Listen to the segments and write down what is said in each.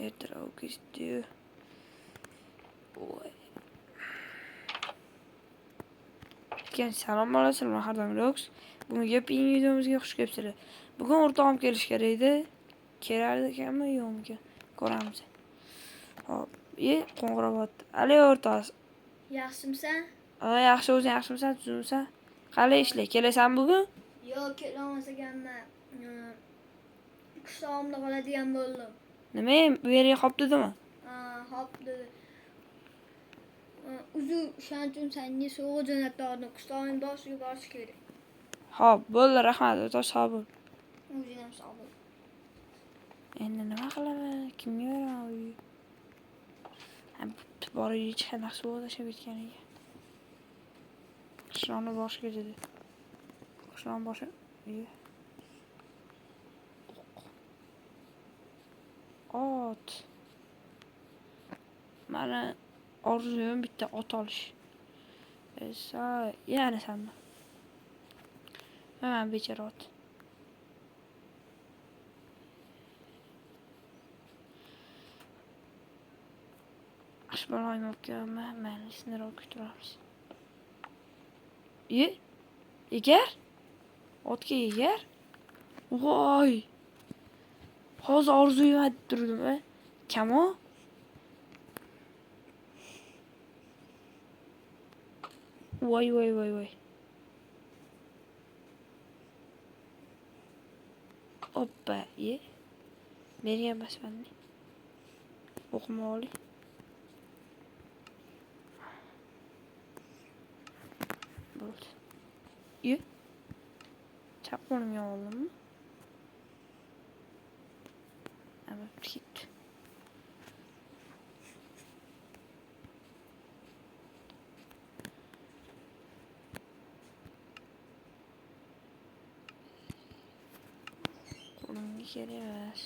ertaroq ketdi. Voy. Salom alaykum, Hardam Rox. Bugungi yangi videomizga xush kelibsizlar. Bugun o'rtog'im kelish kerak edi. Kelar ekanmi, yo'qmi? Ko'ramiz. Hop, qo'ng'iroq. Alo o'rtoq. Yaxshimisan? Yaxshi, o'zing yaxshimisan, tuzimsan? Qalay ishlar? Kelasan bugun? Yo'q, kelolmas ekanman. Qishlog'imda qoladigan bo'ldim. Nima, bu yerga qolib dedimi? Hop dedi. Uzr, o'shaning uchun seni sovg'a jo'natdim. Qishlog'ing boshiga borish kerak. Hop, bo'ldi, rahmat, o'rtoq sog' bo'l. O'zing ham sog' bo'l. Endi nima qilaman? Kimga beraman uyni? Borib yechib suv tashab ketganiga. Qishloqni boshiga dedi. Qishloqni boshi. Ot. Mana orzuyim bitta ot olish. Yani sanma. Hemen bechara ot. Ashbalay mokama, meni sinirib kuturamiz. Egar? Otga egar? Voy. Hozir orzuyim deb turdim, Kamo? Voy. Hoppa, bergan basmanni. O'qima oli. Bo'ldi. Chap qo'limga oldimmi? Ama ketdi. Qo'limga kerak emas.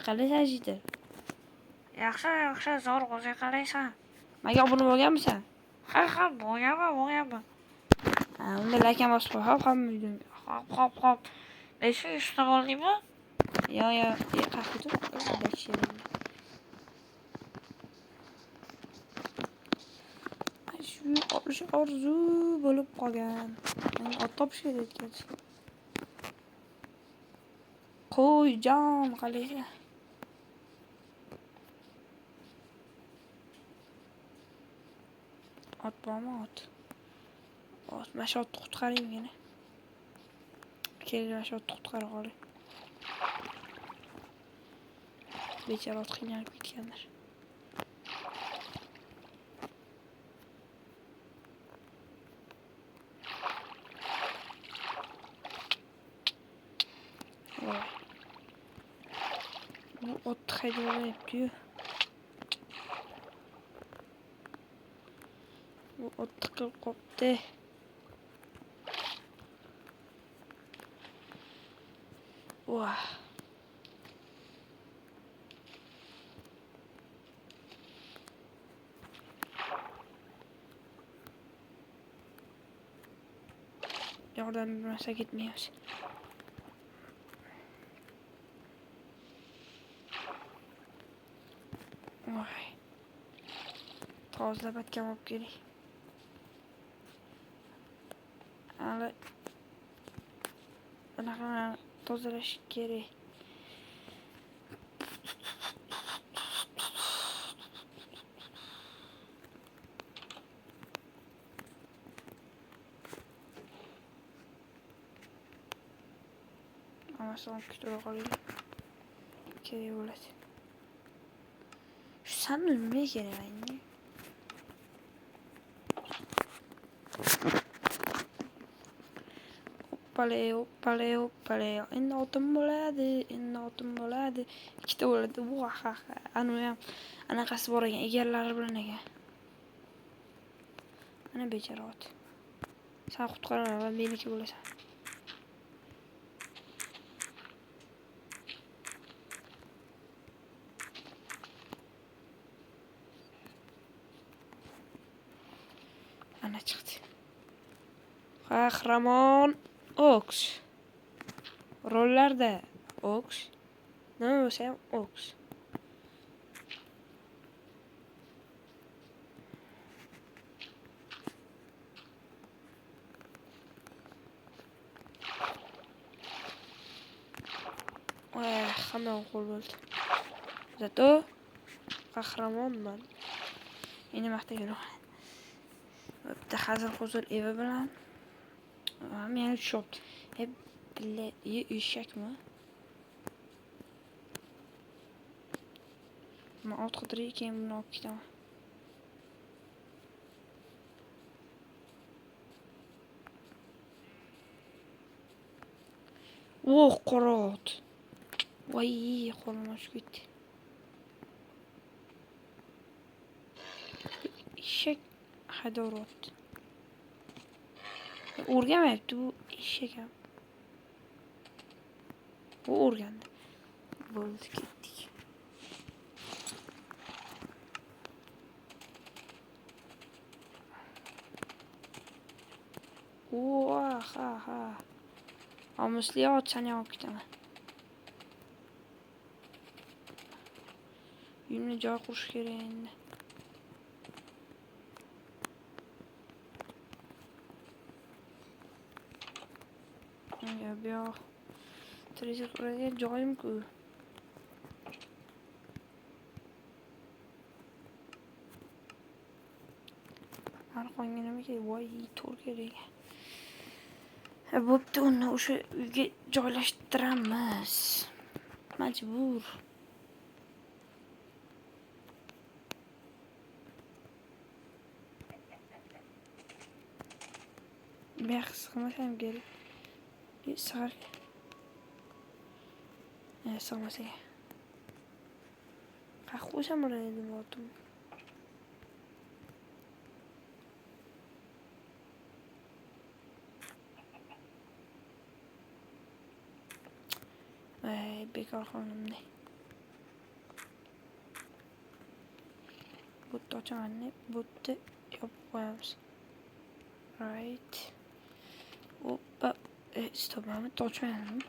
Qalaysan jida? Yaxshi, zo'r o'zing qalaysan. Menga obuna bo'lganmisan? Ha, bo'lganman. Unda lakam bosib qo'y. Hop, hop. Shu ishni oldingmi? Yo'q, qahvida. Shu olish orzu bo'lib qolgan. Men ot topish kerak ekan. Qo'yjon, qalaysan? Ot bormi, ot? Mana shu otni qutqaring meni. Keling, mana shu otni qutqarib qoling. Bechara ot qiynalib ketgandir. Bu ot haydayapti-yu. Bu ot tiqilib qopti. Vah. Yordam bermasa ketmaymiz. Voy. Tozalab atgan olib keling. Hali bunaqa tozalash kerak. Amasam kutura qoling. Kerak bo'ladi. Shu sanni nima kerak menga? Hoppale. Endi otim bo'ladi. Ikkita bo'ladi. Ha. Ana ham anaqasi bor ekan, egarlari bilan ekan. Mana bechara ot. Sen qutqaraman va meniki bo'lasan. Ana chiqdi. Qahramon Oks. rollarda oks. Nima bo'lsa ham oks. Hamma qo'l bo'ldi. Zato qahramonman. Meni maqtayveraman. Bitta hazil huzur Eva bilan meni tushibdi. Billa eshakmi? Men ot qidirib keyin buni olib ketaman. Qora ot. Voy, qo'lim ochib ketdi. Eshak haydovryapti. O'rganmayapti bu eshak ham. Bu o'rgandi. Bo'ldi, ketdik. Ha. Omusli ot sani olib ketaman. Uyimni joy qurish kerak endi. Bu yoq televizor quradigan joyim-ku. Arqonga nima kerak? Voy, to'r kerak. Bo'pti, uni o'sha uyga joylashtiramiz. Majbur. Bex sig'masam kerak. Sig'ar. Sig'masa. Qayerga qo'ysam bo'ladi deb o'tdim. Bekor qildim. Butni ochaman. Butni yopib qo'yamiz. Right. Hoppa. Stop, men ochmayapman.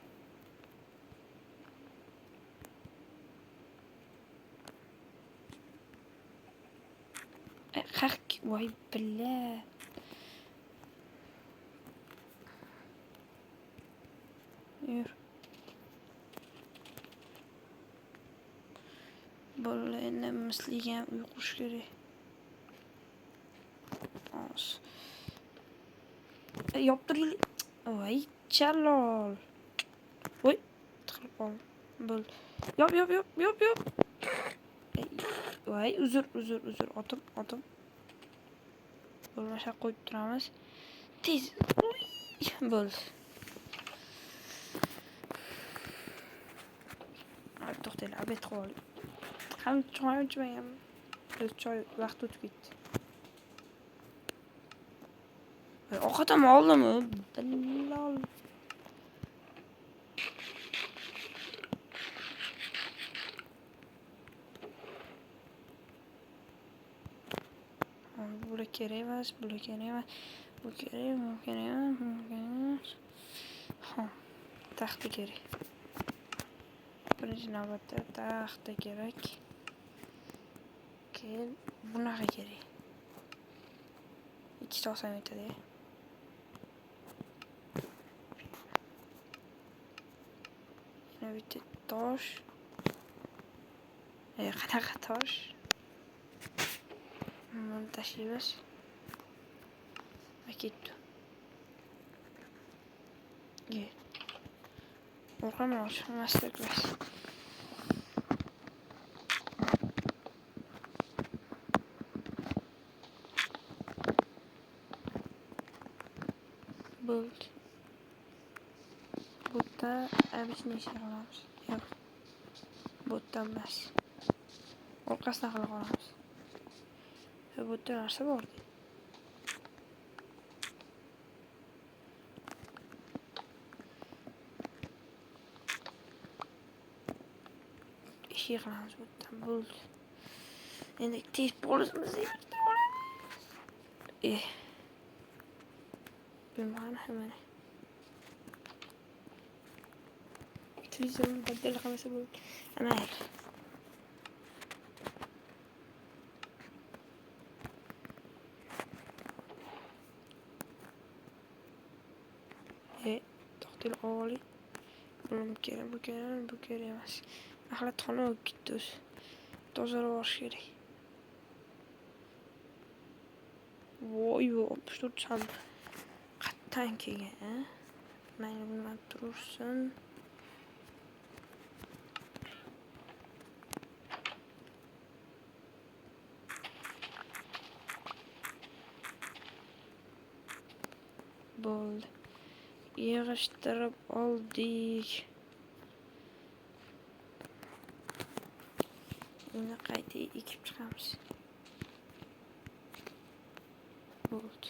Voy, billa. Yur. Bo'ldi, endi misliga ham uy qurish kerak. Yoptiraylik. Voy, chalol. Voy, tiqilib qoldim. Bo'ldi. Yop. Voy, uzr. Otim. Bo'lmasa qo'yib turamiz. Tez. Bo'ldi. To'xtanglar, abet qol. Ham choy ichmayman. Choy vaqt o'tib ketdi. Ovqatim oldimmi? Dallol. Bu kerak emas. Bu kerak. Ha, taxta kerak. Birinchi navbatda taxta kerak. Keyin bunaqa kerak. Ikkita olsam yetadi. Yana bitta tosh. Qanaqa tosh? Buni tashlaymiz. Ketdi. O'qimoq, master class. Bo'ldi. Butta обычный ish qilamiz. Yo'q. Butta emas. Orqasidan qilib olamiz. Butta narsa bor. Ish qilamiz buttan. Bo'ldi. Endi tez polimizni olamiz. Bilmem hemen. televizorni badal qilmasa bo'ldi. Mayli. To'xtal oliy. Bu kerak emas. Axlatxona bo'lib ketdi o'zi. Tozalab olish kerak. Voy, 64 san. Qattan kelgan, mayli bundan tursin. Bo'ldi. Yig'ishtirib oldik. Endi qayta ekib chiqamiz. Bo'ldi.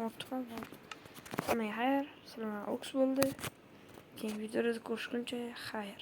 Ortiqam bo'ldi. Xayr, sizlarga o'ks bo'ldi. Keyingi videoda ko'rishguncha xayr.